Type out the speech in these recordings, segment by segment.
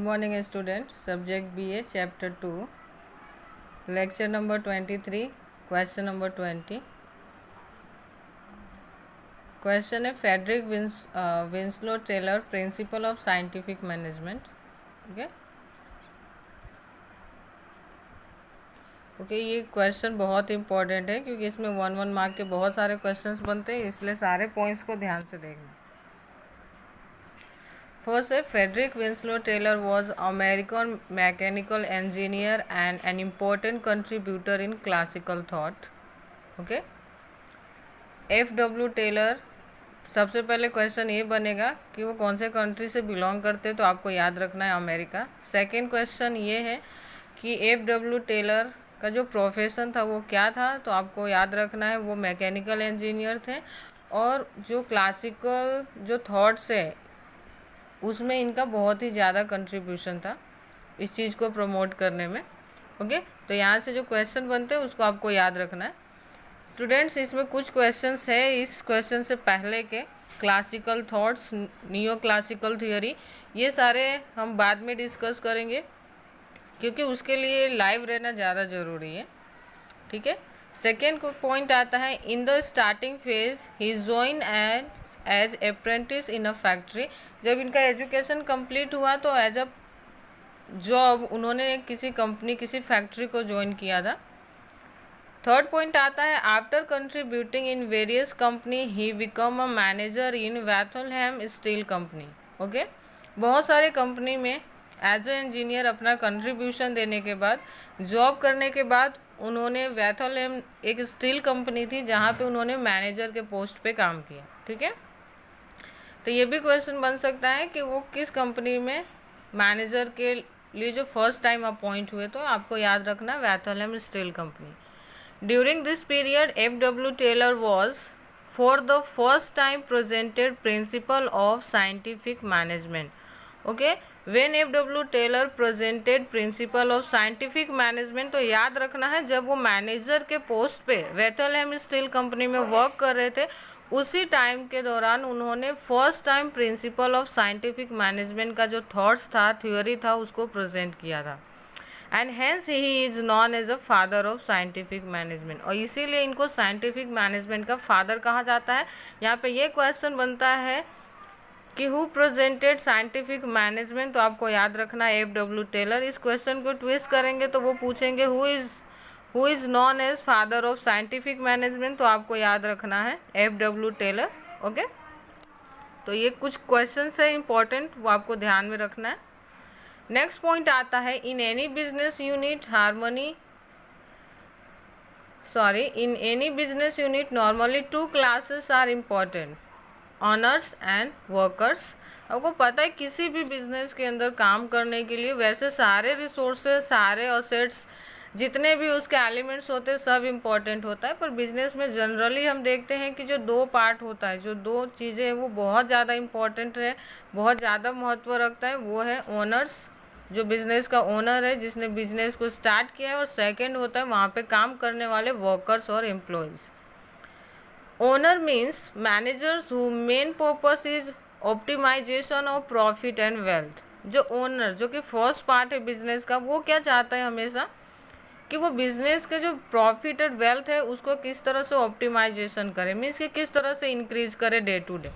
morning student, subject BA, chapter 2, lecture number 23, question number 20. Question है Frederick Winslow Taylor principle of scientific management. Okay ये question बहुत important है क्योंकि इसमें 1 mark के बहुत सारे क्वेश्चंस बनते हैं, इसलिए सारे पॉइंट्स को ध्यान से देखना. First, Frederick Winslow Taylor was American mechanical engineer and an important contributor in classical thought. Okay. F.W. Taylor, सबसे पहले क्वेश्चन ये बनेगा कि वो कौन से कंट्री से बिलोंग करते हैं, तो आपको याद रखना है अमेरिका. सेकेंड क्वेश्चन ये है कि F.W. टेलर का जो प्रोफेशन था वो क्या था, तो आपको याद रखना है वो मैकेनिकल इंजीनियर थे और जो क्लासिकल जो थॉट्स है उसमें इनका बहुत ही ज़्यादा कंट्रीब्यूशन था इस चीज़ को प्रमोट करने में. ओके, तो यहाँ से जो क्वेश्चन बनते हैं उसको आपको याद रखना है. स्टूडेंट्स, इसमें कुछ क्वेश्चंस है इस क्वेश्चन से पहले के, classical thoughts, neo classical theory, ये सारे हम बाद में डिस्कस करेंगे क्योंकि उसके लिए लाइव रहना ज़्यादा ज़रूरी है. ठीक है. सेकेंड पॉइंट आता है in the starting phase he join as apprentice in a factory. जब इनका एजुकेशन कंप्लीट हुआ तो एज अ जॉब उन्होंने किसी कंपनी, किसी फैक्ट्री को ज्वाइन किया था. थर्ड पॉइंट आता है after contributing in various company he become a manager in Bethlehem steel company. Okay, बहुत सारे कंपनी में एज ए इंजीनियर अपना कंट्रीब्यूशन देने के बाद, जॉब करने के बाद उन्होंने वैथलहैम एक स्टील कंपनी थी जहाँ पे उन्होंने मैनेजर के पोस्ट पे काम किया. ठीक है. तो ये भी क्वेश्चन बन सकता है कि वो किस कंपनी में मैनेजर के लिए जो फर्स्ट टाइम अपॉइंट हुए, तो आपको याद रखना Bethlehem steel company. During this period F.W. Taylor was for the first time presented principle of scientific management. Okay, when F.W. Taylor presented principle of scientific management, तो याद रखना है जब वो मैनेजर के पोस्ट पे वैथलहैम स्टील कंपनी में work कर रहे थे उसी टाइम के दौरान उन्होंने first time principal of scientific management का जो थॉट्स था, थ्योरी था, उसको प्रेजेंट किया था. And hence he is known as a father of scientific management, और इसीलिए इनको साइंटिफिक मैनेजमेंट का फादर कहा जाता है. यहाँ पे ये क्वेश्चन बनता है कि हु प्रेजेंटेड साइंटिफिक मैनेजमेंट, तो आपको याद रखना है F.W. टेलर. इस क्वेश्चन को ट्विस्ट करेंगे तो वो पूछेंगे who is known as father of scientific management, तो आपको याद रखना है F.W. टेलर. ओके, तो ये कुछ क्वेश्चंस है इंपॉर्टेंट, वो आपको ध्यान में रखना है. नेक्स्ट पॉइंट आता है in any business unit normally two classes are important, owners and workers. आपको पता है किसी भी बिजनेस के अंदर काम करने के लिए वैसे सारे रिसोर्सेज, सारे असेट्स, जितने भी उसके एलिमेंट्स होते हैं सब इम्पॉर्टेंट होता है, पर बिजनेस में जनरली हम देखते हैं कि जो दो पार्ट होता है, जो दो चीज़ें हैं वो बहुत ज़्यादा इम्पॉर्टेंट है, बहुत ज़्यादा महत्व रखता है. वो है ओनर्स, जो बिज़नेस का ओनर है जिसने बिजनेस को स्टार्ट किया है, और सेकेंड होता है वहाँ पे काम करने वाले वर्कर्स और employees. Owner means managers who main purpose is optimization of profit and wealth. जो ओनर, जो कि फर्स्ट पार्ट है बिजनेस का, वो क्या चाहता है हमेशा कि वो बिजनेस के जो प्रॉफिट एंड वेल्थ है उसको किस तरह से ऑप्टिमाइजेशन करे, मीन्स कि किस तरह से इंक्रीज करे डे टू डे.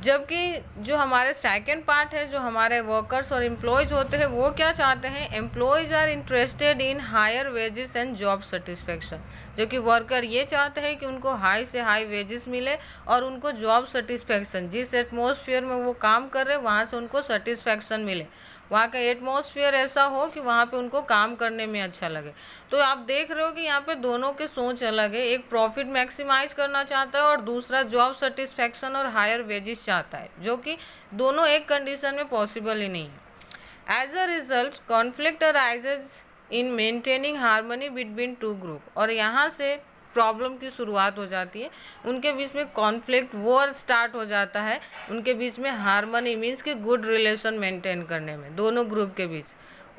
जबकि जो हमारे सेकंड पार्ट है, जो हमारे वर्कर्स और एम्प्लॉयज़ होते हैं, वो क्या चाहते हैं, employees are interested in higher wages and job satisfaction. जो कि वर्कर ये चाहते हैं कि उनको हाई से हाई वेजेस मिले और उनको जॉब सेटिस्फेक्शन, जिस एटमॉस्फेयर में वो काम कर रहे हैं वहाँ से उनको सेटिस्फेक्शन मिले, वहाँ का एटमॉस्फेयर ऐसा हो कि वहाँ पे उनको काम करने में अच्छा लगे. तो आप देख रहे हो कि यहाँ पे दोनों की सोच अलग है. एक प्रॉफिट मैक्सिमाइज करना चाहता है और दूसरा जॉब सेटिस्फेक्शन और हायर वेजेस चाहता है, जो कि दोनों एक कंडीशन में पॉसिबल ही नहीं है. As a result conflict arises in maintaining harmony between two group, और यहाँ से प्रॉब्लम की शुरुआत हो जाती है. उनके बीच में कॉन्फ्लिक्ट, वॉर स्टार्ट हो जाता है उनके बीच में. हार्मनी मीन्स कि गुड रिलेशन मेंटेन करने में दोनों ग्रुप के बीच,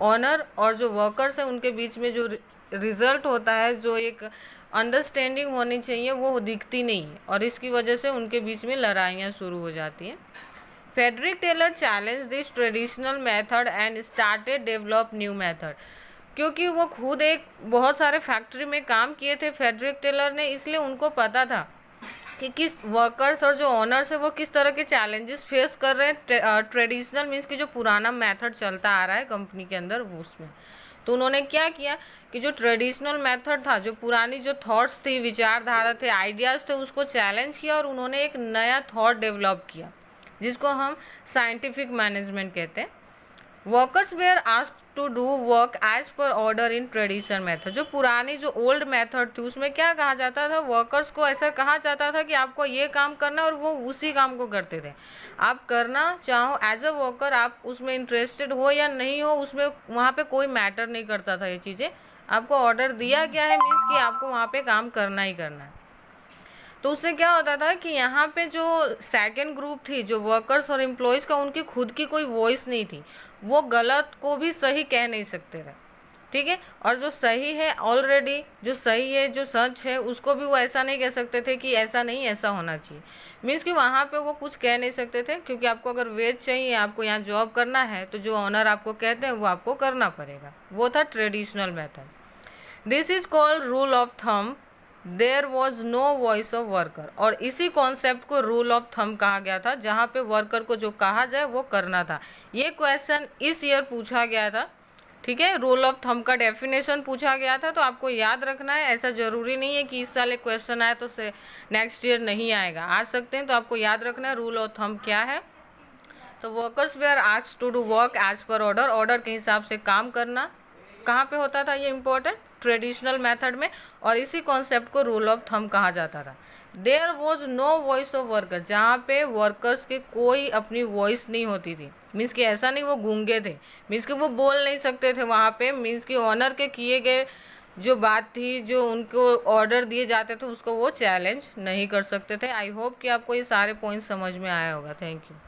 ऑनर और जो वर्कर्स हैं उनके बीच में जो रिजल्ट होता है, जो एक अंडरस्टैंडिंग होनी चाहिए, वो दिखती नहीं है और इसकी वजह से उनके बीच में लड़ाइयाँ शुरू हो जाती हैं. Frederick Taylor challenge this traditional method and started develop new method. क्योंकि वो खुद एक बहुत सारे फैक्ट्री में काम किए थे फेडरिक टेलर ने, इसलिए उनको पता था कि किस वर्कर्स और जो ऑनर्स है वो किस तरह के चैलेंजेस फेस कर रहे हैं ट्रेडिशनल मीन्स कि जो पुराना मेथड चलता आ रहा है कंपनी के अंदर वो उसमें। तो उन्होंने क्या किया कि जो ट्रेडिशनल मेथड था, जो पुरानी जो थॉट्स थी, विचारधारा थे, आइडियाज़ थे, उसको चैलेंज किया और उन्होंने एक नया थॉट डेवलप किया जिसको हम साइंटिफिक मैनेजमेंट कहते हैं। Workers were asked to do work as per order in traditional method. जो पुरानी जो ओल्ड मेथड थी उसमें क्या कहा जाता था, वर्कर्स को ऐसा कहा जाता था कि आपको ये काम करना है और वो उसी काम को करते थे। आप करना चाहो एज अ वर्कर, आप उसमें इंटरेस्टेड हो या नहीं हो, उसमें वहाँ पे कोई मैटर नहीं करता था ये चीज़ें। आपको ऑर्डर दिया गया है मीन्स कि आपको वहाँ पे काम करना ही करना है। तो उससे क्या होता था कि यहाँ पे जो सेकंड ग्रुप थी, जो वर्कर्स और एम्प्लॉयज़ का, उनकी खुद की कोई वॉइस नहीं थी, वो गलत को भी सही कह नहीं सकते थे, ठीक है। और जो सही है ऑलरेडी, जो सही है, जो सच है, उसको भी वो ऐसा नहीं कह सकते थे कि ऐसा नहीं, ऐसा होना चाहिए। मीन्स कि वहाँ पे वो कुछ कह नहीं सकते थे, क्योंकि आपको अगर वेज चाहिए, आपको यहाँ जॉब करना है, तो जो ऑनर आपको कहते हैं वो आपको करना पड़ेगा। वो था traditional method. This is called rule of thumb. There was no voice of worker. और इसी कॉन्सेप्ट को रूल ऑफ थंब कहा गया था, जहाँ पे वर्कर को जो कहा जाए वो करना था। ये क्वेश्चन इस ईयर पूछा गया था, ठीक है। रूल ऑफ थंब का डेफिनेशन पूछा गया था, तो आपको याद रखना है। ऐसा ज़रूरी नहीं है कि इस साल एक क्वेश्चन आया तो से नेक्स्ट ईयर नहीं आएगा, आ सकते हैं। तो आपको याद रखना है रूल ऑफ थंब क्या है। तो workers were asked to do work as per order. Order के हिसाब से काम करना कहाँ पे होता था, ये इंपॉर्टेंट, ट्रेडिशनल मेथड में। और इसी कॉन्सेप्ट को रूल ऑफ थंब कहा जाता था। There was no voice of worker, जहाँ पे वर्कर्स की कोई अपनी वॉइस नहीं होती थी। मीन्स कि ऐसा नहीं वो गूंगे थे, मीन्स कि वो बोल नहीं सकते थे वहाँ पे। मीन्स कि ऑनर के किए गए जो बात थी, जो उनको ऑर्डर दिए जाते थे, उसको वो चैलेंज नहीं कर सकते थे। आई होप कि आपको ये सारे पॉइंट्स समझ में आया होगा। Thank you.